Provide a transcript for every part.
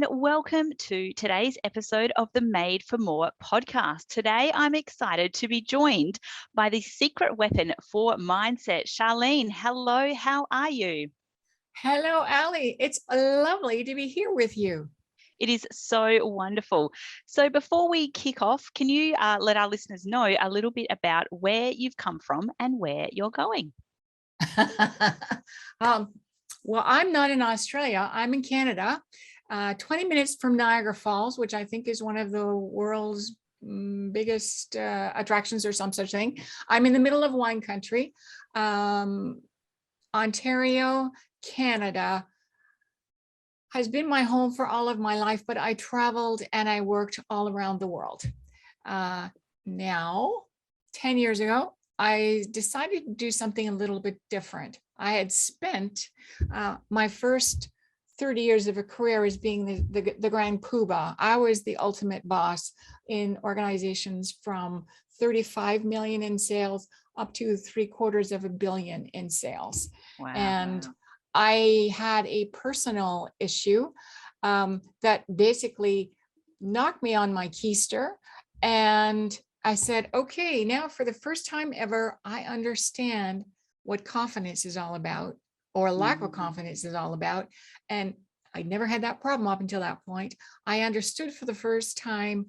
and welcome to today's episode of the Made for More podcast. Today, I'm excited to be joined by the secret weapon for mindset, Charlene. Hello, how are you? Hello, Ali. It's lovely to be here with you. It is so wonderful. So before we kick off, can you let our listeners know a little bit about where you've come from and where you're going? Well, I'm not in Australia. I'm in Canada, 20 minutes from Niagara Falls, which I think is one of the world's biggest attractions or some such thing. I'm in the middle of wine country, Ontario, Canada has been my home for all of my life, but I traveled and I worked all around the world. Now, 10 years ago, I decided to do something a little bit different. I had spent my first 30 years of a career as being the grand poobah. I was the ultimate boss in organizations from 35 million in sales up to $750 million in sales. Wow. And I had a personal issue that basically knocked me on my keister. And I said, okay, now for the first time ever, I understand what confidence is all about, or lack of confidence is all about. And I never had that problem up until that point. I understood for the first time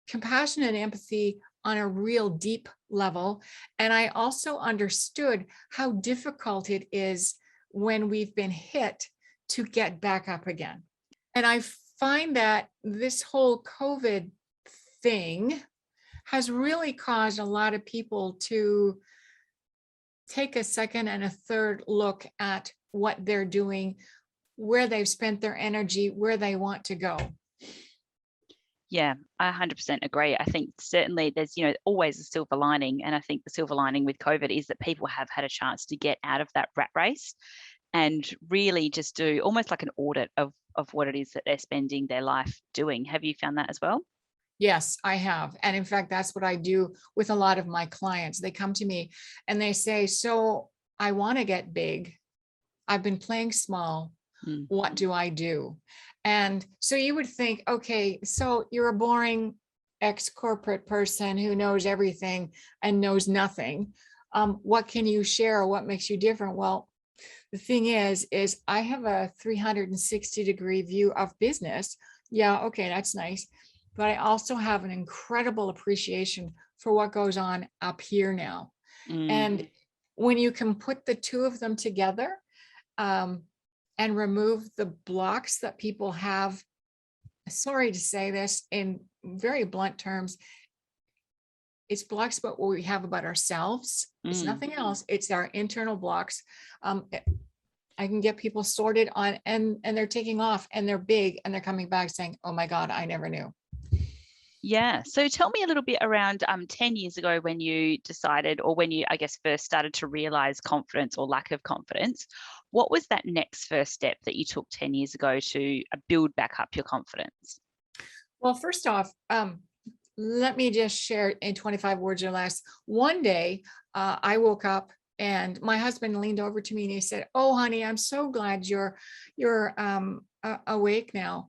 compassion and empathy on a real deep level. And I also understood how difficult it is when we've been hit to get back up again. And I find that this whole COVID thing has really caused a lot of people to take a second and a third look at what they're doing, where they've spent their energy, where they want to go. Yeah, I 100% agree. I think certainly there's, always a silver lining. And I think the silver lining with COVID is that people have had a chance to get out of that rat race and really just do almost like an audit of what it is that they're spending their life doing. Have you found that as well? Yes, I have. And in fact, that's what I do with a lot of my clients. They come to me and they say, so I want to get big. I've been playing small. What do I do? And so you would think, okay, so you're a boring ex-corporate person who knows everything and knows nothing. What can you share? What makes you different? Well, the thing is I have a 360-degree view of business. Yeah, okay, that's nice. But I also have an incredible appreciation for what goes on up here now. And when you can put the two of them together, and remove the blocks that people have, sorry to say this in very blunt terms, it's blocks about what we have about ourselves. It's nothing else. It's our internal blocks. I can get people sorted on and they're taking off and they're big and they're coming back saying, oh my God, I never knew. Yeah. So tell me a little bit around 10 years ago when you decided, or when you, I guess, first started to realize confidence or lack of confidence. What was that next first step that you took 10 years ago to build back up your confidence? Well, first off, let me just share in 25 words or less. One day I woke up and my husband leaned over to me and he said, oh, honey, I'm so glad you're awake now.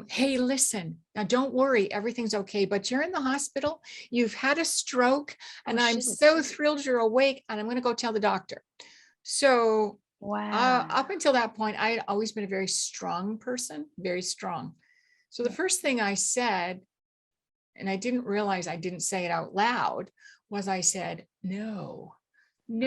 Hey, listen, now don't worry, everything's okay, but you're in the hospital, you've had a stroke, and I'm so thrilled you're awake, and I'm going to go tell the doctor. So wow. Up until that point, I had always been a very strong person, very strong. So the first thing I said, and I didn't realize I didn't say it out loud, was I said, no. And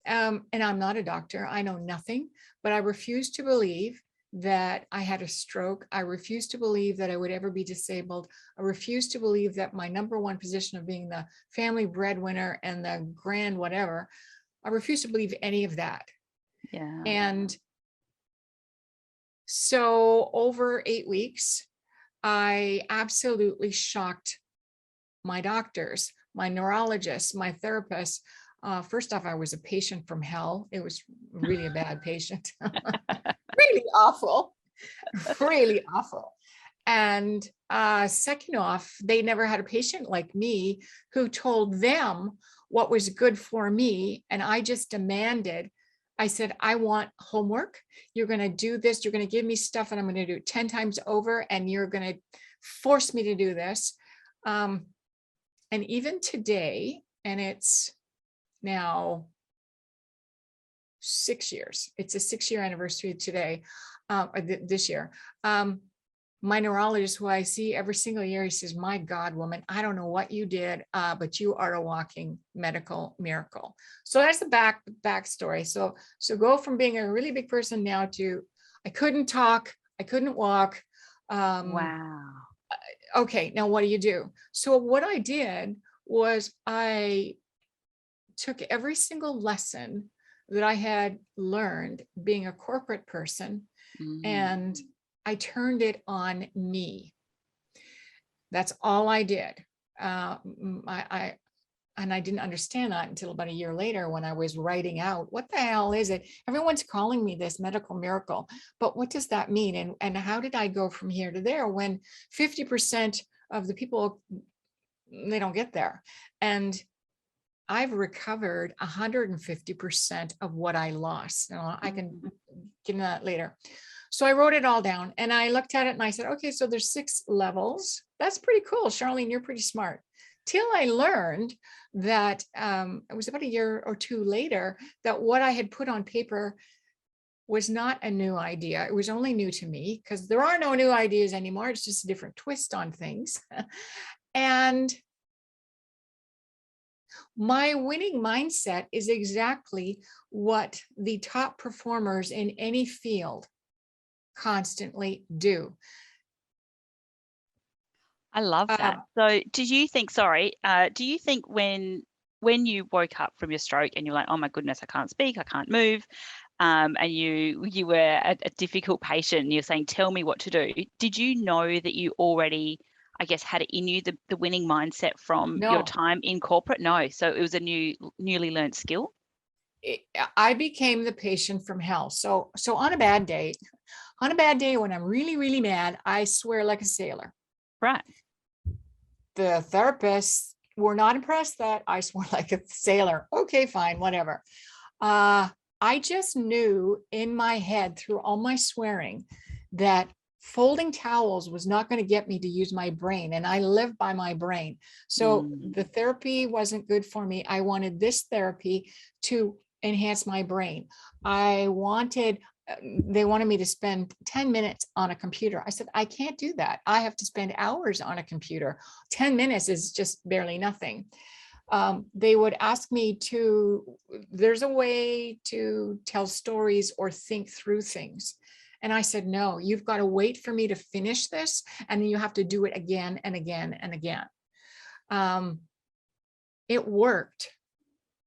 I'm not a doctor. I know nothing, but I refuse to believe that I had a stroke. I refuse to believe that I would ever be disabled. I refuse to believe that my number one position of being the family breadwinner and the grand whatever, I refuse to believe any of that. Yeah. And so over 8 weeks, I absolutely shocked my doctors, my neurologists, my therapists. First off, I was a patient from hell. It was really a bad patient. Really awful, really awful. And second off, they never had a patient like me who told them what was good for me. And I just demanded I said, I want homework. You're going to do this. You're going to give me stuff and I'm going to do it 10 times over. And you're going to force me to do this. And even today, and it's now 6 years, it's a 6-year anniversary today, this year. My neurologist, who I see every single year, he says, my God, woman, I don't know what you did, but you are a walking medical miracle. So that's the backstory. So go from being a really big person now to, I couldn't talk, I couldn't walk. Wow. Okay, now what do you do? So what I did was I took every single lesson that I had learned being a corporate person, and I turned it on me. That's all I did. I didn't understand that until about a year later when I was writing out, what the hell is it? Everyone's calling me this medical miracle, but what does that mean? And how did I go from here to there when 50% of the people, they don't get there? And I've recovered 150% of what I lost. Now, I can get into that later. So I wrote it all down and I looked at it and I said, okay, so there's 6 levels. That's pretty cool. Charlene, you're pretty smart. Till I learned that it was about a year or 2 later that what I had put on paper was not a new idea. It was only new to me because there are no new ideas anymore. It's just a different twist on things. And my winning mindset is exactly what the top performers in any field constantly do. I love that. So do you think when you woke up from your stroke and you're like, oh my goodness, I can't speak, I can't move, and you were a difficult patient and you're saying, tell me what to do, did you know that you already, I guess, had it in you, the winning mindset from your time in corporate? No. So it was a newly learned skill? I became the patient from hell. So on a bad day when I'm really, really mad, I swear like a sailor. Right. The therapists were not impressed that I swore like a sailor. Okay, fine, whatever. I just knew in my head through all my swearing that folding towels was not going to get me to use my brain. And I live by my brain. So the therapy wasn't good for me. I wanted this therapy to enhance my brain. They wanted me to spend 10 minutes on a computer. I said, I can't do that. I have to spend hours on a computer. 10 minutes is just barely nothing. They would ask me there's a way to tell stories or think through things. And I said, no, you've got to wait for me to finish this. And then you have to do it again and again and again. It worked,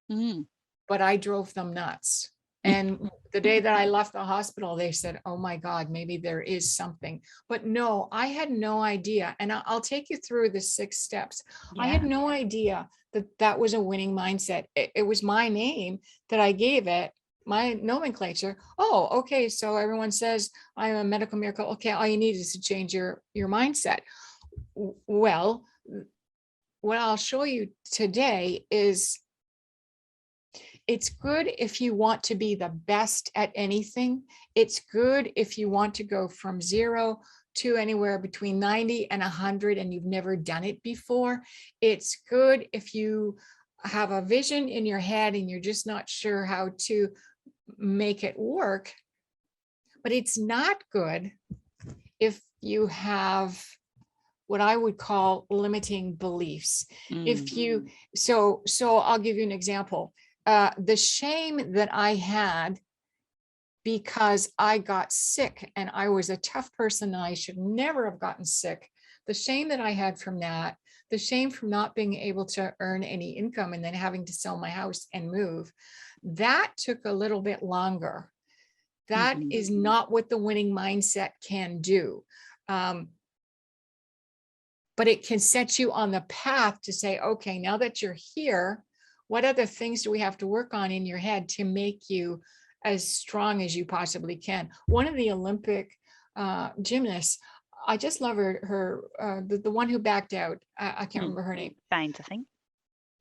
but I drove them nuts. And the day that I left the hospital, they said, oh my God, maybe there is something. But no, I had no idea. And I'll take you through the 6 steps. Yeah. I had no idea that was a winning mindset. It was my name that I gave it, my nomenclature. Oh, okay. So everyone says I'm a medical miracle. Okay, all you need is to change your mindset. Well, what I'll show you today is it's good if you want to be the best at anything. It's good if you want to go from 0 to anywhere between 90 and 100 and you've never done it before. It's good if you have a vision in your head and you're just not sure how to make it work. But it's not good if you have what I would call limiting beliefs. If you, so I'll give you an example. The shame that I had because I got sick and I was a tough person and I should never have gotten sick. The shame that I had from that, the shame from not being able to earn any income and then having to sell my house and move, that took a little bit longer. That is not what the winning mindset can do. But it can set you on the path to say, okay, now that you're here, what other things do we have to work on in your head to make you as strong as you possibly can? One of the Olympic gymnasts, I just love her, the one who backed out. I can't remember her name. Baines, I think.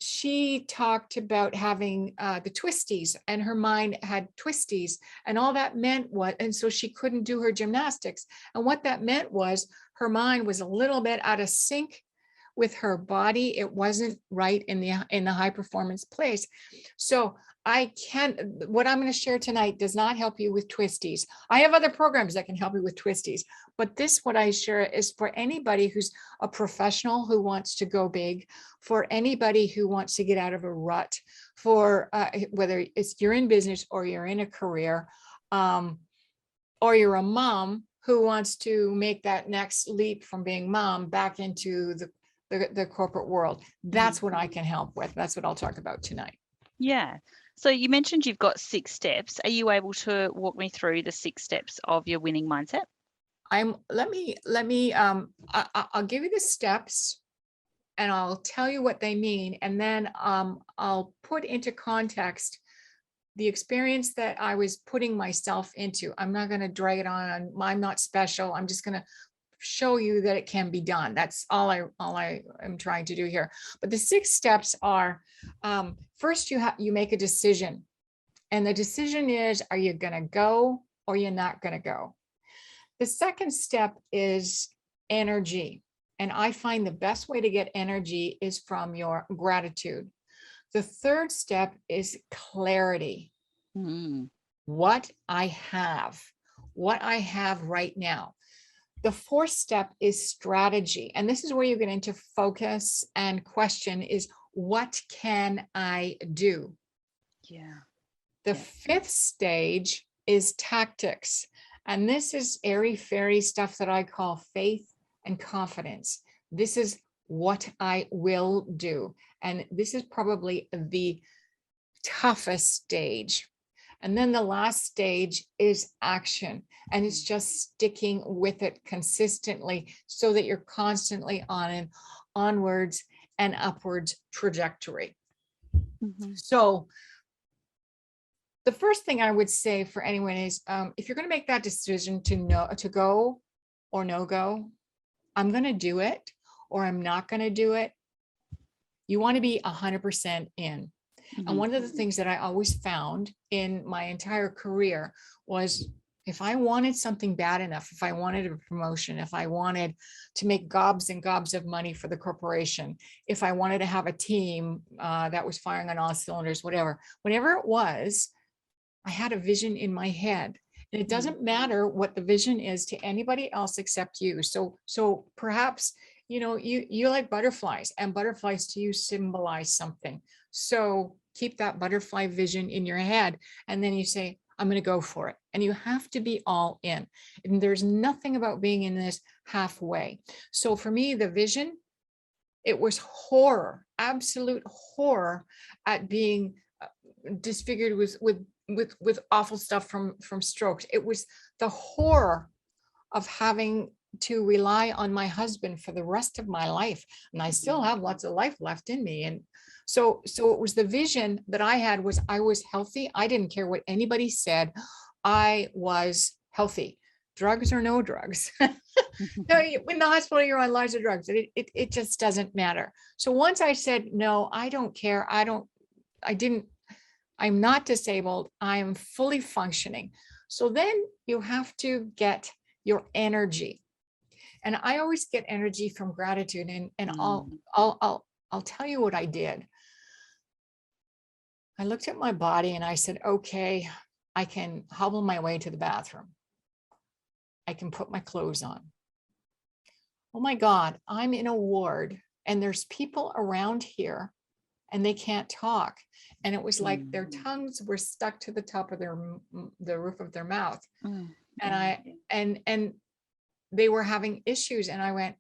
she talked about having the twisties, and her mind had twisties, and all that meant was, and so she couldn't do her gymnastics. And what that meant was her mind was a little bit out of sync with her body. It wasn't right in the high performance place. So what I'm going to share tonight does not help you with twisties. I have other programs that can help you with twisties, but what I share is for anybody who's a professional who wants to go big, for anybody who wants to get out of a rut, for whether it's you're in business or you're in a career, or you're a mom who wants to make that next leap from being mom back into the corporate world. That's what I can help with. That's what I'll talk about tonight. Yeah. So you mentioned you've got 6 steps. Are you able to walk me through the 6 steps of your winning mindset? I'll give you the steps and I'll tell you what they mean. And then I'll put into context the experience that I was putting myself into. I'm not going to drag it on. I'm not special. I'm just going to show you that it can be done. That's all I am trying to do here. But the 6 steps are, first you make a decision, and the decision is, are you going to go or you're not going to go? The second step is energy. And I find the best way to get energy is from your gratitude. The third step is clarity. What I have right now. The fourth step is strategy. And this is where you get into focus and question is, what can I do? Yeah. The fifth stage is tactics. And this is airy-fairy stuff that I call faith and confidence. This is what I will do. And this is probably the toughest stage. And then the last stage is action. And it's just sticking with it consistently so that you're constantly on an onwards and upwards trajectory. So the first thing I would say for anyone is, if you're going to make that decision to go or no go, I'm going to do it or I'm not going to do it, you want to be 100% in. And one of the things that I always found in my entire career was, if I wanted something bad enough, if I wanted a promotion, if I wanted to make gobs and gobs of money for the corporation, if I wanted to have a team that was firing on all cylinders, whatever it was, I had a vision in my head. And it doesn't matter what the vision is to anybody else except you. So perhaps, you like butterflies, and butterflies to you symbolize something. So keep that butterfly vision in your head. And then you say, I'm going to go for it. And you have to be all in. And there's nothing about being in this halfway. So for me, the vision, it was horror, absolute horror at being disfigured with awful stuff from strokes. It was the horror of having to rely on my husband for the rest of my life. And I still have lots of life left in me. And so it was the vision that I had was I was healthy. I didn't care what anybody said. I was healthy, drugs or no drugs. No, in the hospital, you're on lots of drugs. It just doesn't matter. So once I said, no, I don't care. I'm not disabled. I am fully functioning. So then you have to get your energy. And I always get energy from gratitude. And I'll tell you what I did. I looked at my body and I said, okay, I can hobble my way to the bathroom. I can put my clothes on. Oh my God, I'm in a ward and there's people around here and they can't talk. And it was like their tongues were stuck to the top of the roof of their mouth. And they were having issues. And I went,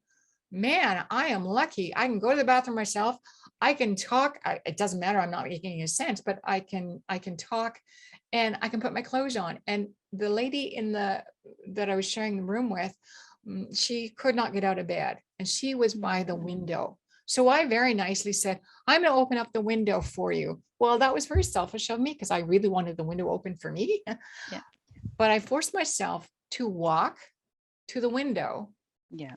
man, I am lucky. I can go to the bathroom myself. I can talk. It doesn't matter. I'm not making any sense, but I can talk and I can put my clothes on. And the lady that I was sharing the room with, she could not get out of bed and she was by the window. So I very nicely said, I'm going to open up the window for you. Well, that was very selfish of me because I really wanted the window open for me. Yeah. But I forced myself to walk to the window. Yeah.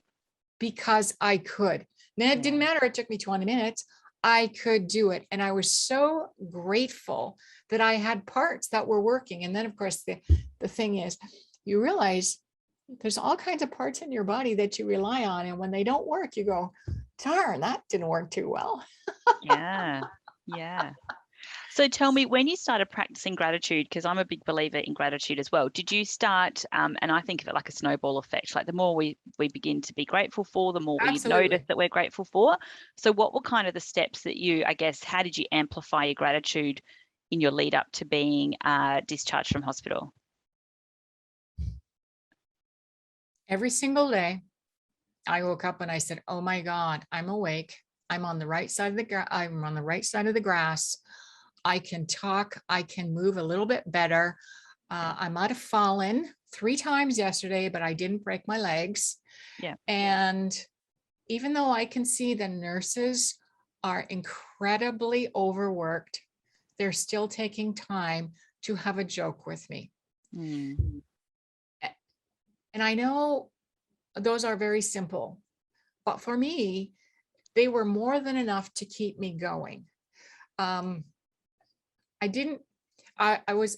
Because I could. Then it didn't matter. It took me 20 minutes. I could do it. And I was so grateful that I had parts that were working. And then of course, the thing is, you realize there's all kinds of parts in your body that you rely on. And when they don't work, you go, darn, that didn't work too well. Yeah. Yeah. So tell me, when you started practicing gratitude, because I'm a big believer in gratitude as well, did you start, and I think of it like a snowball effect, like the more we begin to be grateful for, the more we notice Absolutely. that we're grateful for. So what were kind of the steps that you, I guess, how did you amplify your gratitude in your lead up to being discharged from hospital? Every single day, I woke up and I said, oh my God, I'm awake. I'm on the right side of I'm on the right side of the grass. I can talk. I can move a little bit better. I might have fallen 3 times yesterday, but I didn't break my legs. Yeah. And even though I can see the nurses are incredibly overworked, they're still taking time to have a joke with me. Mm. And I know those are very simple, but for me, they were more than enough to keep me going. I didn't, I was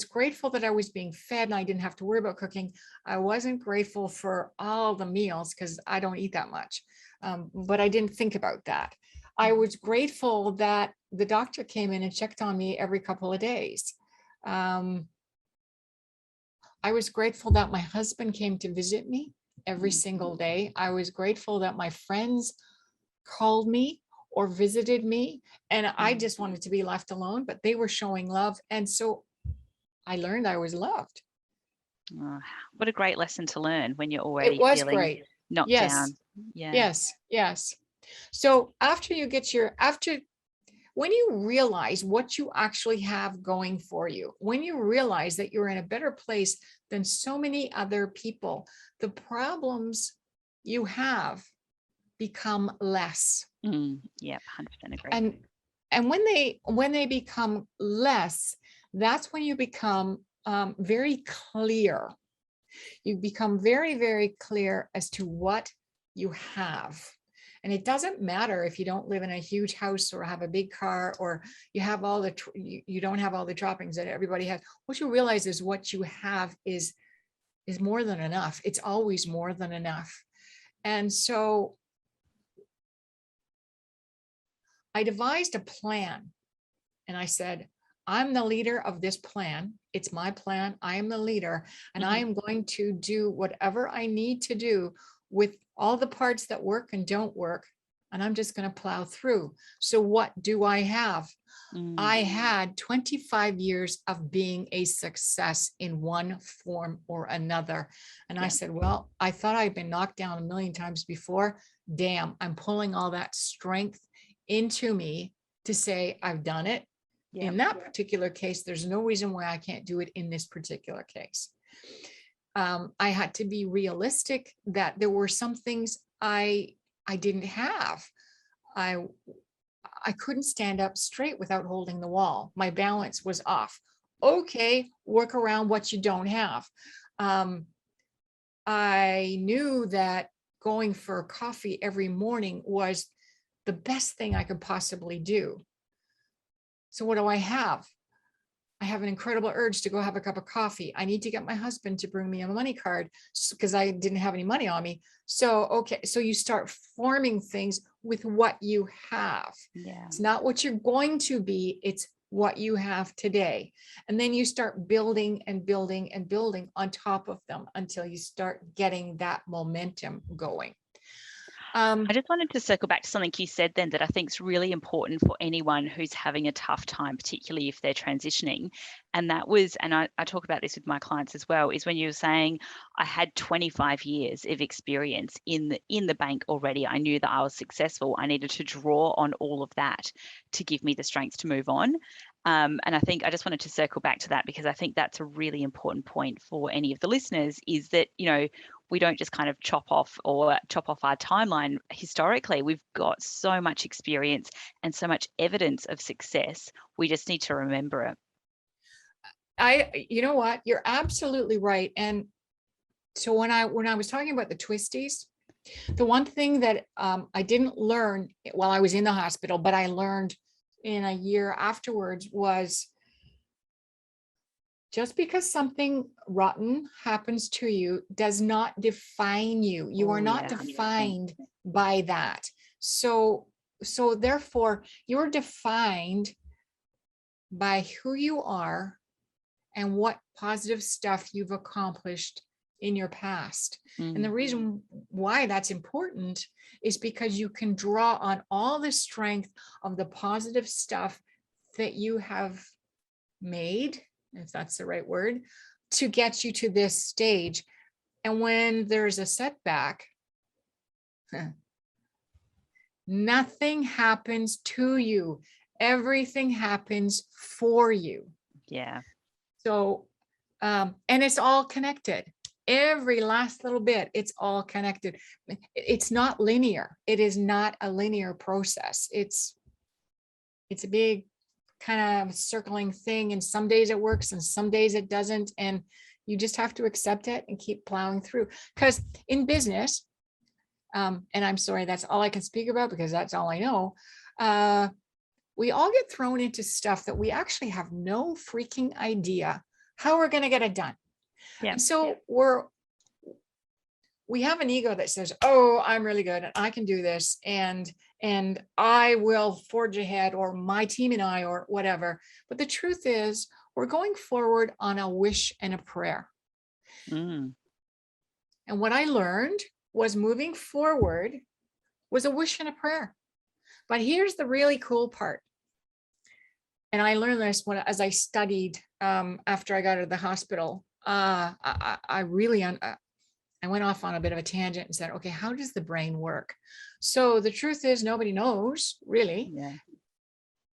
grateful that I was being fed and I didn't have to worry about cooking. I wasn't grateful for all the meals because I don't eat that much. But I didn't think about that. I was grateful that the doctor came in and checked on me every couple of days. I was grateful that my husband came to visit me every single day. I was grateful that my friends called me or visited me, and I just wanted to be left alone, but they were showing love. And so I learned I was loved. Oh, what a great lesson to learn when you're It already was feeling great. knocked Yes, down. Yeah. yes, yes. So after you get when you realize what you actually have going for you, when you realize that you're in a better place than so many other people, the problems you have become less. Yeah, 100% agree. And when they become less, that's when you become very clear. You become very, very clear as to what you have. And it doesn't matter if you don't live in a huge house or have a big car, or you have all the, you don't have all the trappings that everybody has. What you realize is what you have is more than enough. It's always more than enough. And so I devised a plan and I said, I'm the leader of this plan. It's my plan. I am the leader, and I am going to do whatever I need to do with all the parts that work and don't work. And I'm just going to plow through. So what do I have? I had 25 years of being a success in one form or another. And I said, well, I thought I'd been knocked down a million times before. Damn, I'm pulling all that strength into me to say, I've done it. In that particular case, there's no reason why I can't do it in this particular case. I had to be realistic that there were some things I didn't have. I couldn't stand up straight without holding the wall. My balance was off. Okay, work around what you don't have. I knew that going for coffee every morning was the best thing I could possibly do. So what do I have? I have an incredible urge to go have a cup of coffee. I need to get my husband to bring me a money card because I didn't have any money on me. So, okay. So you start forming things with what you have. Yeah. It's not what you're going to be. It's what you have today. And then you start building and building and building on top of them until you start getting that momentum going. I just wanted to circle back to something you said then that I think is really important for anyone who's having a tough time, particularly if they're transitioning. And that was, and I talk about this with my clients as well, is when you were saying I had 25 years of experience in the bank already. I knew that I was successful. I needed to draw on all of that to give me the strength to move on. And I think I just wanted to circle back to that because I think that's a really important point for any of the listeners is that, you know, we don't just kind of chop off our timeline. Historically, we've got so much experience and so much evidence of success. We just need to remember it. You know what? You're absolutely right. And so when I was talking about the twisties, The one thing that I didn't learn while I was in the hospital, but I learned in a year afterwards, was just because something rotten happens to you does not define you. You are not defined by that. So therefore, you're defined by who you are and what positive stuff you've accomplished in your past. And the reason why that's important is because you can draw on all the strength of the positive stuff that you have made, if that's the right word, to get you to this stage. And when there's a setback, nothing happens to you. Everything happens for you. Yeah. So, and it's all connected. Every last little bit, it's all connected. It's not linear. It is not a linear process. It's a big kind of circling thing. And some days it works and some days it doesn't. And you just have to accept it and keep plowing through. Because in business, and I'm sorry, that's all I can speak about because that's all I know. We all get thrown into stuff that we actually have no freaking idea how we're going to get it done. Yeah. And so we have an ego that says, oh, I'm really good and I can do this. And I will forge ahead, or my team and I, or whatever. But the truth is, we're going forward on a wish and a prayer. And what I learned was moving forward was a wish and a prayer. But here's the really cool part. And I learned this as I studied after I got out of the hospital. I went off on a bit of a tangent and said, okay, how does the brain work? So the truth is, nobody knows really. Yeah.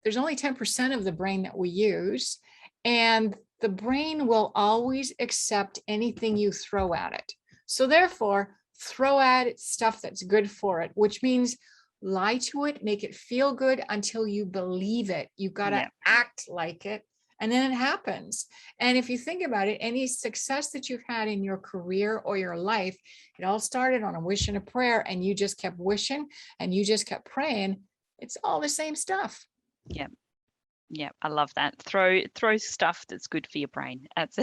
There's only 10% of the brain that we use, and the brain will always accept anything you throw at it. So therefore, throw at it stuff that's good for it, which means lie to it, make it feel good until you believe it. You got to act like it. And then it happens. And if you think about it, any success that you've had in your career or your life, it all started on a wish and a prayer, and you just kept wishing and you just kept praying. It's all the same stuff. Yeah. Yeah. I love that. Throw stuff that's good for your brain. That's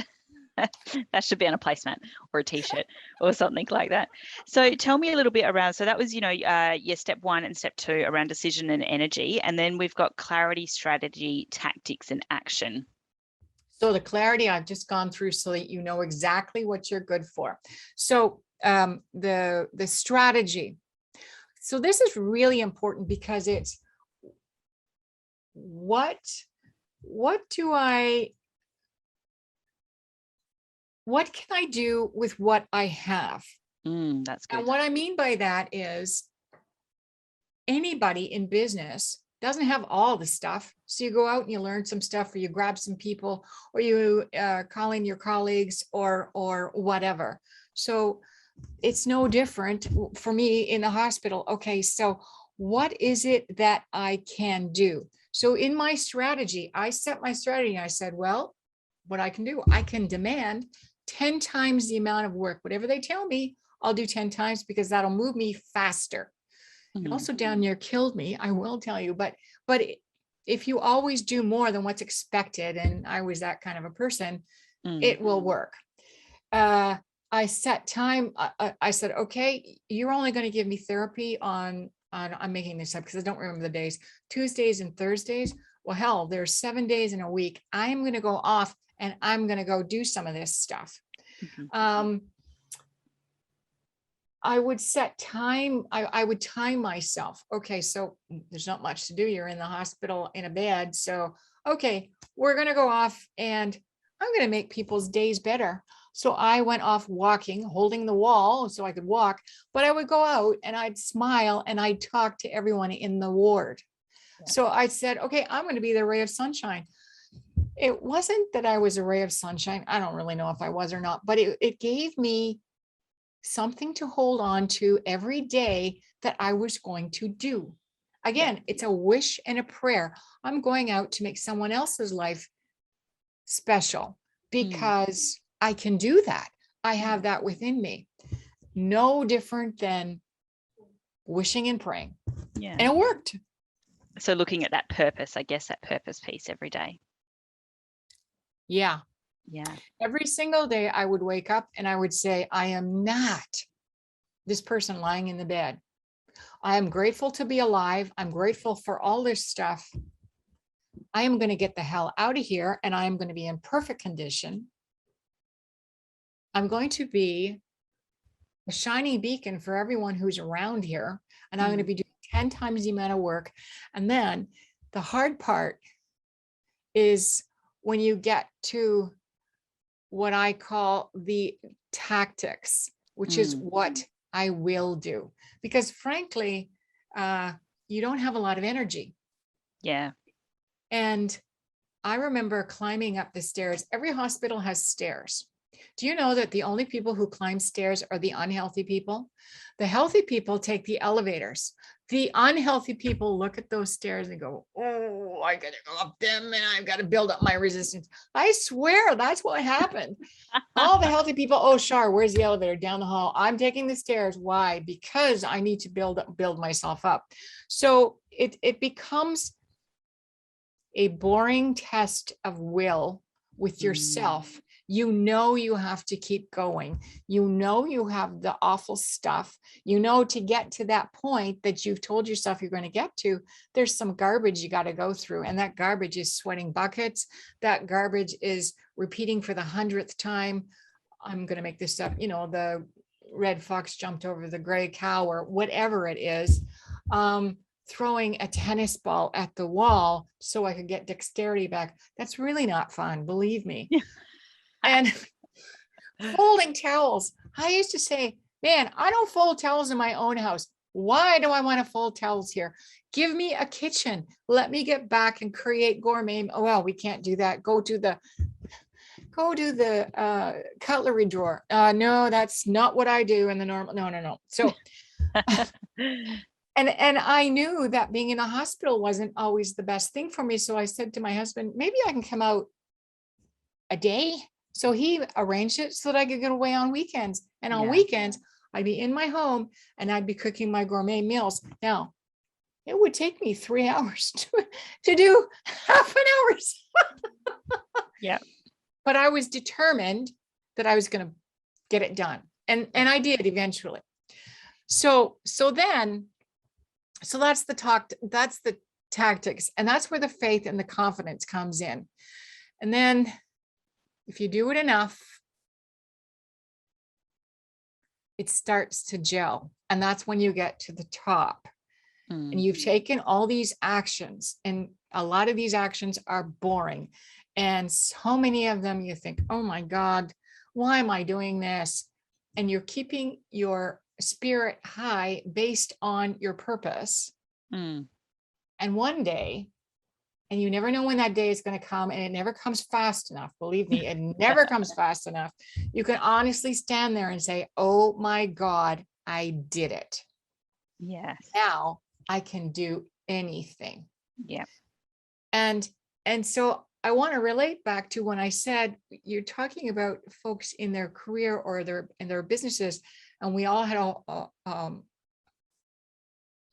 that should be on a placemat or a t-shirt or something like that. So tell me a little bit around, so that was, your step 1 and step 2 around decision and energy. And then we've got clarity, strategy, tactics, and action. So the clarity I've just gone through so that you know exactly what you're good for. So the strategy. So this is really important because it's what can I do with what I have? That's good. And what I mean by that is anybody in business doesn't have all the stuff. So you go out and you learn some stuff, or you grab some people, or you call in your colleagues or whatever. So it's no different for me in the hospital. Okay, so what is it that I can do? So in my strategy, I set my strategy and I said, well, what I can do, I can demand 10 times the amount of work. Whatever they tell me, I'll do 10 times because that'll move me faster. It also down near killed me, I will tell you. But if you always do more than what's expected, and I was that kind of a person, it will work. I set time. I said, okay, you're only going to give me therapy on I'm making this up because I don't remember the days, Tuesdays and Thursdays. Well, hell, there's 7 days in a week. I'm going to go off and I'm going to go do some of this stuff. I would set time. I would time myself. Okay, so there's not much to do. You're in the hospital in a bed. So, okay, we're going to go off and I'm going to make people's days better. So I went off walking, holding the wall so I could walk, but I would go out and I'd smile and I'd talk to everyone in the ward. Yeah. So I said, okay, I'm going to be the ray of sunshine. It wasn't that I was a ray of sunshine. I don't really know if I was or not, but it gave me something to hold on to every day that I was going to do. Again, it's a wish and a prayer. I'm going out to make someone else's life special because I can do that. I have that within me. No different than wishing and praying. Yeah. And it worked. So looking at that purpose, I guess that purpose piece every day. Yeah. Yeah. Every single day I would wake up and I would say, I am not this person lying in the bed. I am grateful to be alive. I'm grateful for all this stuff. I am going to get the hell out of here and I am going to be in perfect condition. I'm going to be a shining beacon for everyone who's around here. And I'm going to be doing 10 times the amount of work. And then the hard part is when you get to what I call the tactics, which is what I will do. Because frankly, you don't have a lot of energy. Yeah. And I remember climbing up the stairs. Every hospital has stairs. Do you know that the only people who climb stairs are the unhealthy people? The healthy people take the elevators. The unhealthy people look at those stairs and go, oh, I got to go up them and I've got to build up my resistance. I swear that's what happened. All the healthy people, oh, Char, where's the elevator? Down the hall. I'm taking the stairs. Why? Because I need to build myself up. So it becomes a boring test of will with yourself. You know you have to keep going. You know you have the awful stuff. You know to get to that point that you've told yourself you're going to get to, there's some garbage you got to go through. And that garbage is sweating buckets. That garbage is repeating for the 100th time. I'm going to make this up, the red fox jumped over the gray cow or whatever it is. Throwing a tennis ball at the wall so I could get dexterity back. That's really not fun, believe me. And folding towels. I used to say, man, I don't fold towels in my own house. Why do I want to fold towels here? Give me a kitchen. Let me get back and create gourmet. Oh, well, we can't do that. Go do the cutlery drawer. No, that's not what I do in the normal. No. So And I knew that being in a hospital wasn't always the best thing for me. So I said to my husband, maybe I can come out a day. So he arranged it so that I could get away on weekends. And on weekends, I'd be in my home and I'd be cooking my gourmet meals. Now, it would take me 3 hours to do half an hour. Yeah. But I was determined that I was going to get it done. And I did eventually. So that's the talk. That's the tactics. And that's where the faith and the confidence comes in. And then if you do it enough, it starts to gel. And that's when you get to the top. And you've taken all these actions, and a lot of these actions are boring. And so many of them you think, oh my God, why am I doing this? And you're keeping your spirit high based on your purpose. And one day, and you never know when that day is going to come, and it never comes fast enough. Believe me, it never comes fast enough. You can honestly stand there and say, oh my God, I did it. Yes. Now I can do anything. Yeah. And so I want to relate back to when I said, you're talking about folks in their career or in their businesses, and we all had a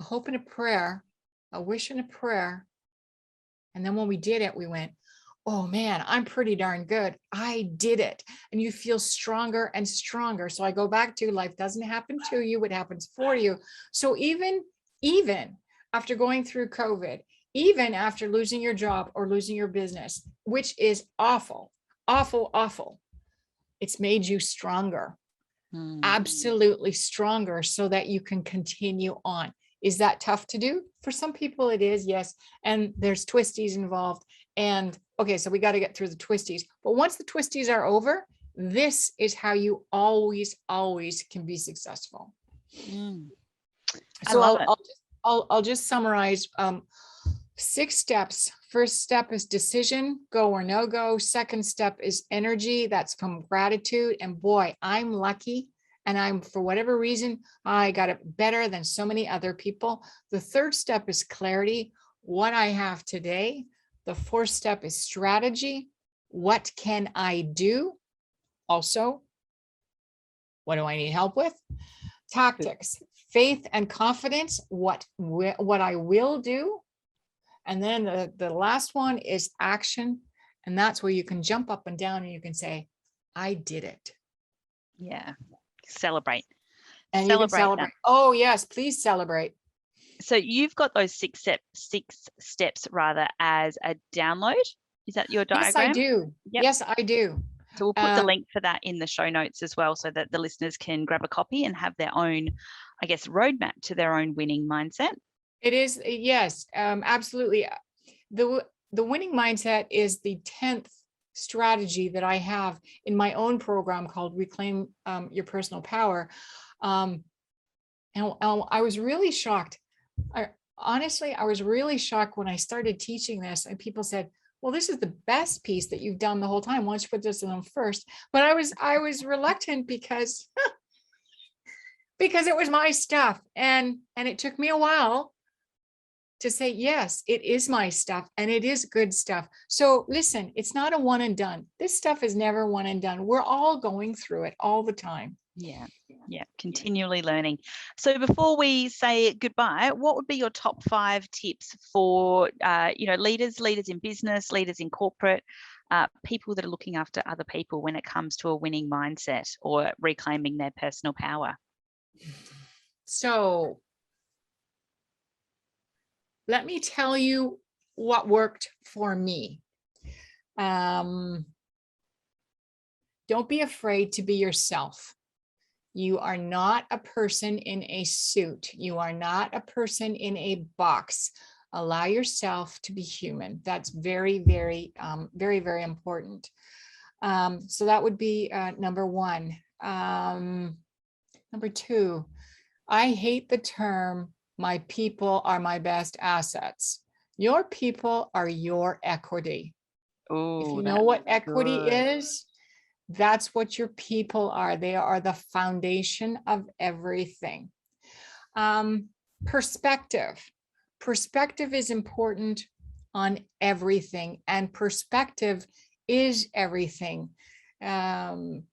hope and a prayer, a wish and a prayer. And then when we did it, we went, oh man, I'm pretty darn good. I did it. And you feel stronger and stronger. So I go back to life doesn't happen to you, it happens for you. So even after going through COVID, even after losing your job or losing your business, which is awful, awful, awful, it's made you stronger. Absolutely stronger, so that you can continue on. Is that tough to do? For some people it is, yes. And there's twisties involved. And okay, so we got to get through the twisties. But once the twisties are over, this is how you always can be successful. So I'll just summarize 6 steps. First step is decision, go or no go. Second step is energy. That's from gratitude. And boy, I'm lucky. And for whatever reason, I got it better than so many other people. The third step is clarity, what I have today. The fourth step is strategy. What can I do? Also, what do I need help with? tactics, faith and confidence, what I will do. And then the last one is action. And that's where you can jump up and down and you can say, I did it. Yeah. Celebrate. And you can celebrate. Oh, yes, please celebrate. So you've got those six steps rather as a download. Is that your diagram? Yes, I do. Yep. Yes, I do. So we'll put the link for that in the show notes as well, so that the listeners can grab a copy and have their own, I guess, roadmap to their own winning mindset. It is, yes, absolutely. The winning mindset is the 10th strategy that I have in my own program called Reclaim Your Personal Power. And I was really shocked. Honestly, I was really shocked when I started teaching this and people said, well, this is the best piece that you've done the whole time. Why don't you put this in first? But I was reluctant because it was my stuff. And it took me a while to say, yes, it is my stuff and it is good stuff. So listen, it's not a one and done. This stuff is never one and done. We're all going through it all the time. Yeah. Continually learning. So before we say goodbye, what would be your top 5 tips for, leaders in business, leaders in corporate, people that are looking after other people when it comes to a winning mindset or reclaiming their personal power? So let me tell you what worked for me. Don't be afraid to be yourself. You are not a person in a suit. You are not a person in a box. Allow yourself to be human. That's very, very, very, very important. So that would be number 1. Number 2, I hate the term, my people are my best assets. Your people are your equity. Ooh, if you know what equity is, that's what your people are. They are the foundation of everything. Perspective is important on everything, and perspective is everything. Don't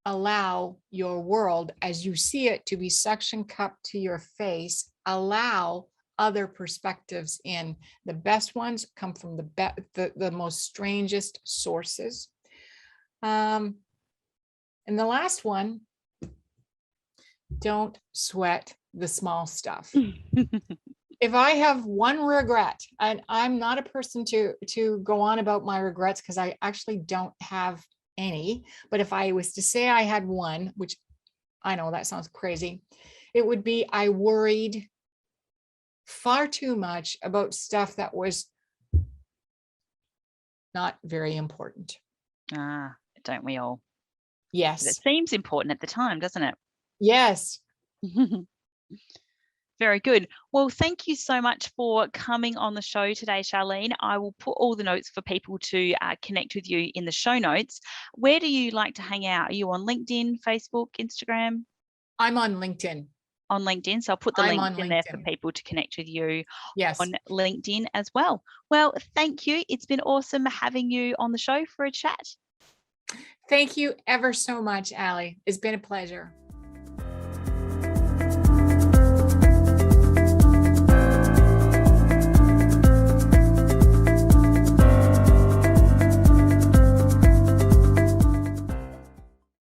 allow your world as you see it to be suction cupped to your face. Allow other perspectives in. The best ones come from the most strangest sources. And the last one, don't sweat the small stuff. If I have one regret, and I'm not a person to go on about my regrets because I actually don't have any, but if I was to say I had one, which I know that sounds crazy, it would be I worried far too much about stuff that was not very important. Don't we all? Yes. But it seems important at the time, doesn't it? Yes. Very good. Well, thank you so much for coming on the show today, Charlene. I will put all the notes for people to connect with you in the show notes. Where do you like to hang out? Are you on LinkedIn, Facebook, Instagram? I'm on LinkedIn. On LinkedIn. So I'll put the link in there for people to connect with you on LinkedIn as well. Well, thank you. It's been awesome having you on the show for a chat. Thank you ever so much, Ali. It's been a pleasure.